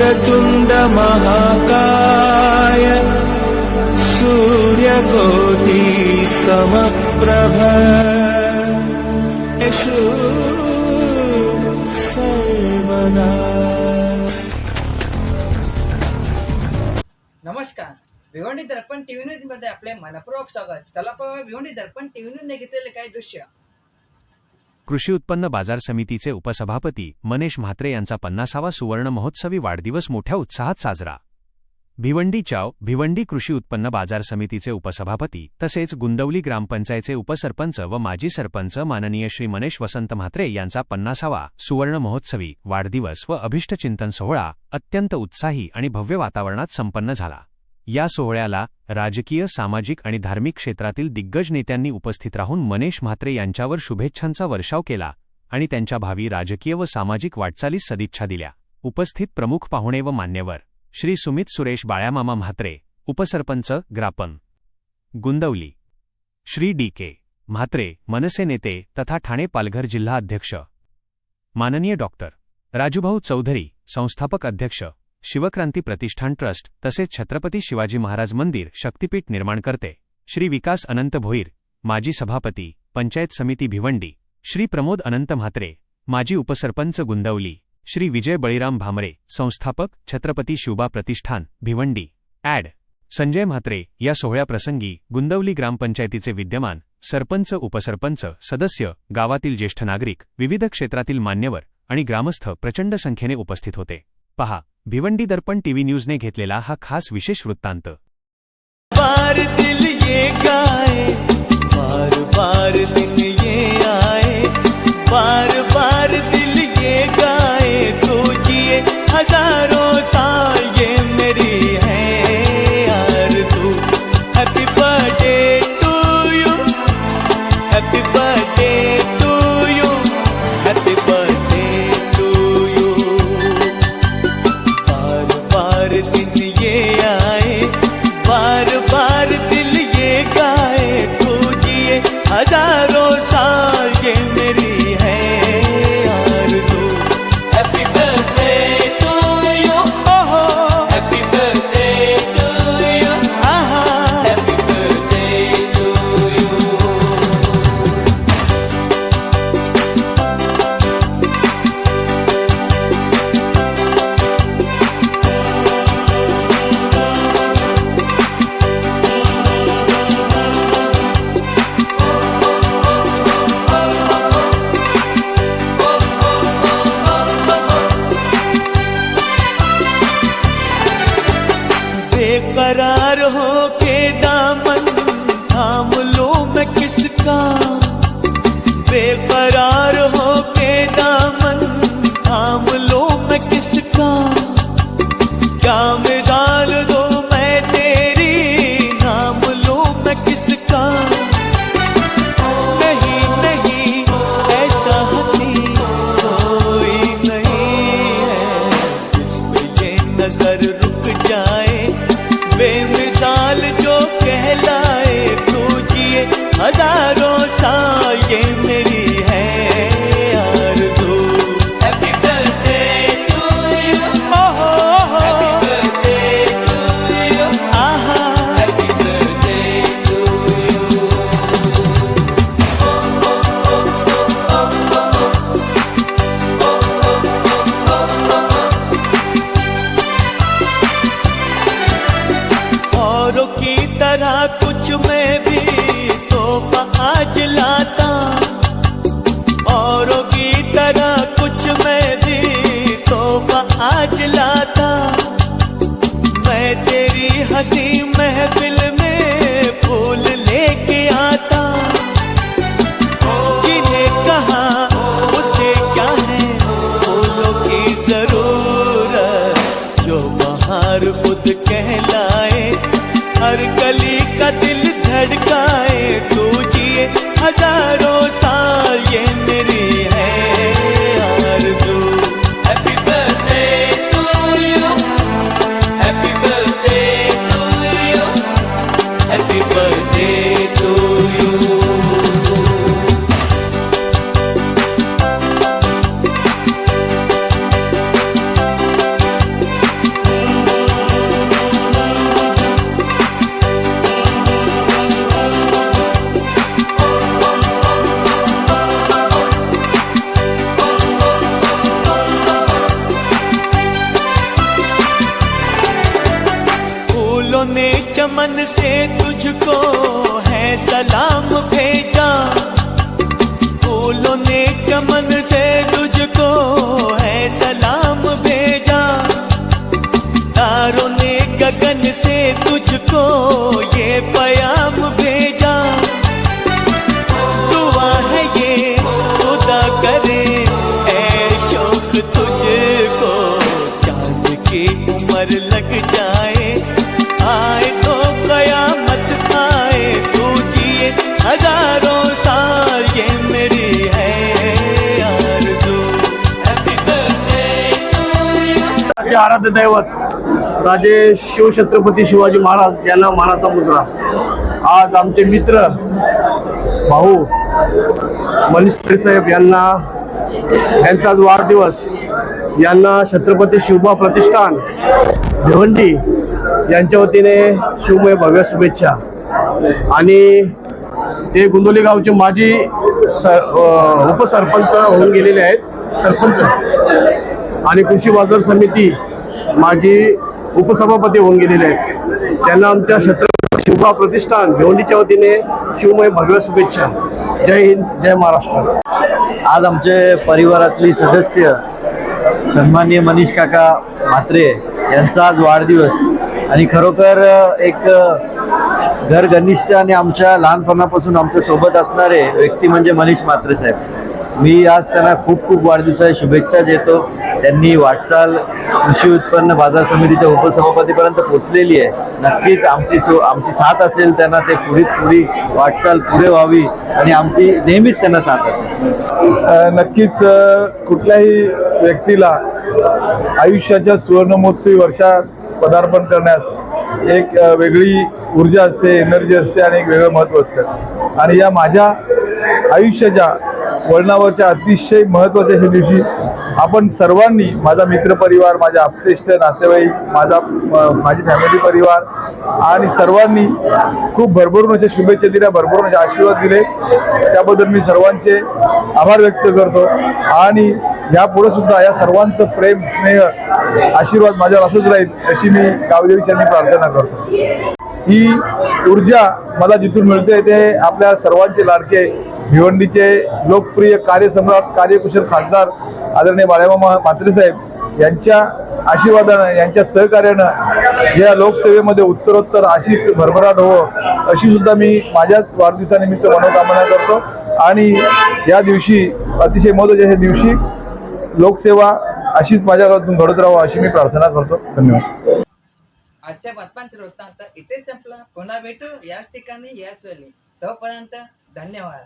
वक्रतुंड महाकाय सूर्यकोटि समप्रभ सर्वदा। नमस्कार, भिवंडी दर्पण टीव्ही न्यूज मध्ये आपले मनपूर्वक स्वागत। चला पाहूया भिवंडी दर्पण टीव्ही न्यूज ने घेतलेले काही दृश्य। कृषी उत्पन्न बाजार समितीचे उपसभापती मनेश म्हात्रे यांचा 50वा सुवर्ण महोत्सवी वाढदिवस मोठ्या उत्साहात साजरा। भिवंडी चाव भिवंडी कृषी उत्पन्न बाजार समितीचे उपसभापती तसेच गुंदवली ग्रामपंचायतचे उपसरपंच व माजी सरपंच माननीय श्री मनेश वसंत म्हात्रे यांचा 50वा सुवर्ण महोत्सवी वाढदिवस व अभिष्टचिंतन सोहळा अत्यंत उत्साही आणि भव्य वातावरणात संपन्न झाला। या सोहळ्याला राजकीय, सामाजिक आणि धार्मिक क्षेत्रातील दिग्गज नेत्यांनी उपस्थित राहून मनेश म्हात्रे यांच्यावर शुभेच्छांचा वर्षाव केला आणि त्यांच्या भावी राजकीय व सामाजिक वाटचालीस सदिच्छा दिल्या। उपस्थित प्रमुख पाहुणे व मान्यवर श्री सुमित सुरेश बाळ्यामामा म्हात्रे, उपसरपंच ग्रापं गुंदवली, श्री डी.के. म्हात्रे, मनसे नेते तथा ठाणे पालघर जिल्हा अध्यक्ष, माननीय डॉक्टर राजूभाऊ चौधरी, संस्थापक अध्यक्ष, शिवक्रांती प्रतिष्ठान ट्रस्ट तसेच छत्रपती शिवाजी महाराज मंदिर शक्तिपीठ निर्माणकर्ते, श्री विकास अनंत भोईर, माजी सभापती, पंचायत समिती भिवंडी, श्री प्रमोद अनंत म्हात्रे, माजी उपसरपंच गुंदवली, श्री विजय बळीराम भामरे, संस्थापक छत्रपती शिवबा प्रतिष्ठान भिवंडी, ॲड. संजय म्हात्रे या सोहळ्याप्रसंगी गुंदवली ग्रामपंचायतीचे विद्यमान सरपंच, उपसरपंच, सदस्य, गावातील ज्येष्ठ नागरिक, विविध क्षेत्रातील मान्यवर आणि ग्रामस्थ प्रचंड संख्येने उपस्थित होते। पहा भिवंडी दर्पण टीव्ही न्यूजने घेतलेला हा खास विशेष वृत्तांत। बार दिल ये गाए, बार बार दिन ये आए, बार बार दिल ये गाए, तो जिए हजारों साल ये मेरी है आरज़ू। Happy birthday to you, happy birthday to you, happy birthday to you. बार बार दिन ये आए, बार बार दिल ये गाए, तो जिए हजारों साल ये मेरी है आरज़ू। हैप्पी बर्थडे टू यू, ओहो हैप्पी बर्थडे टू यू, आहा हैप्पी बर्थडे टू यू। बेकरार हो के दामन थाम लो मैं किसका, बेकरार हो के दामन थाम लो मैं किसका। क्या मिसाल दो मैं तेरी, नाम लो मैं किसका। नहीं नहीं ऐसा हंसी कोई नहीं है, जिस पे ये नजर रुक जाए, बेमिसाल जो कहलाए, तो जिए हजारों साल ये मेरी है आरज़ू। हैप्पी बर्थडे टू यू, ओहो हैप्पी बर्थडे टू चमन से तुझको है सलाम भेजा, फूलों ने चमन से तुझको है सलाम भेजा, तारों ने गगन से तुझको ये प्याम भेजा। दुआ है ये खुदा करे ऐ शौक तुझको, चांद की उम्र लग जाए, आए तो कयामत आए, तू जिए हजारों साल, ये मेरी है आरज़ू। Happy birthday to you. आराध्य दैवत राजे शिवछत्रपती शिवाजी महाराज यांना मानाचा मुजरा। आज आमचे मित्र भाऊ मनीष साहेब यांचा आज वाढदिवस, यांना छत्रपती शिवबा प्रतिष्ठान भिवंडी यांच्या वतीने शिवमय भव्य शुभेच्छा। आणि ते गुंदोली गावचे माजी उपसरपंच होऊन गेलेले आहेत, सरपंच, आणि कृषी बाजार समिती माजी उपसभापती होऊन गेलेले आहेत। त्यांना आमच्या छत्रपती शिवबा प्रतिष्ठान भिवंडीच्या वतीने शिवमय भव्य शुभेच्छा। जय हिंद, जय महाराष्ट्र। आज आमचे परिवारातली सदस्य सन्माननीय मनीष काका म्हात्रे यांचा आज वाढदिवस, आणि खरोखर एक घर घनिष्ठ आणि आमच्या लहानपणापासून आमच्या सोबत असणारे व्यक्ती म्हणजे मनीष म्हात्रे साहेब। मी आज त्यांना खूप खूप वाढदिवसाच्या शुभेच्छा देतो। त्यांनी वाटचाल कृषी उत्पन्न बाजार समितीच्या उपसभापतीपर्यंत पोहोचलेली आहे। नक्कीच आमची साथ असेल त्यांना, ते पुढे वाटचाल पुढे व्हावी आणि आमची नेहमीच त्यांना साथ असेल। नक्कीच कुठल्याही व्यक्तीला आयुष्याच्या सुवर्णमहोत्सवी वर्षात पदार्पण करण्यास एक वेगळी ऊर्जा असते, एनर्जी असते आणि एक वेगळं महत्त्व असतं। आणि या माझ्या आयुष्याच्या वळणावरच्या अतिशय महत्त्वाच्या अशा दिवशी आपण सर्वांनी, माझा मित्रपरिवार, माझे आप्तेष्ट नातेवाईक, माझी फॅमिली परिवार आणि सर्वांनी खूप भरभरून अशा शुभेच्छा दिल्या, भरभरून असे आशीर्वाद दिले, त्याबद्दल मी सर्वांचे आभार व्यक्त करतो। आणि यापुढे सुद्धा या सर्वांचं प्रेम, स्नेह, आशीर्वाद माझ्यावर असंच राहील अशी मी गावदेवीच्यांनी प्रार्थना करतो। ही ऊर्जा मला जिथून मिळते ते आपल्या सर्वांचे लाडके भिवंडीचे लोकप्रिय कार्यसम्राट, कार्यकुशल खासदार आदरणीय बाळामामा म्हात्रे साहेब यांच्या आशीर्वादानं, यांच्या सहकार्यानं या लोकसेवेमध्ये उत्तरोत्तर अशीच भरभराट होवं अशी सुद्धा मी माझ्याच वाढदिवसानिमित्त मनोकामना करतो। आणि या दिवशी, अतिशय महत्त्वाच्या या दिवशी, लोकसेवा अशीच माझ्याकडून घडत राहावं अशी मी प्रार्थना करतो। धन्यवाद। आजच्या बातम्यांचा वृत्तांत इथे संपला। पुन्हा भेटू याच ठिकाणी याच वेळी। तोपर्यंत धन्यवाद।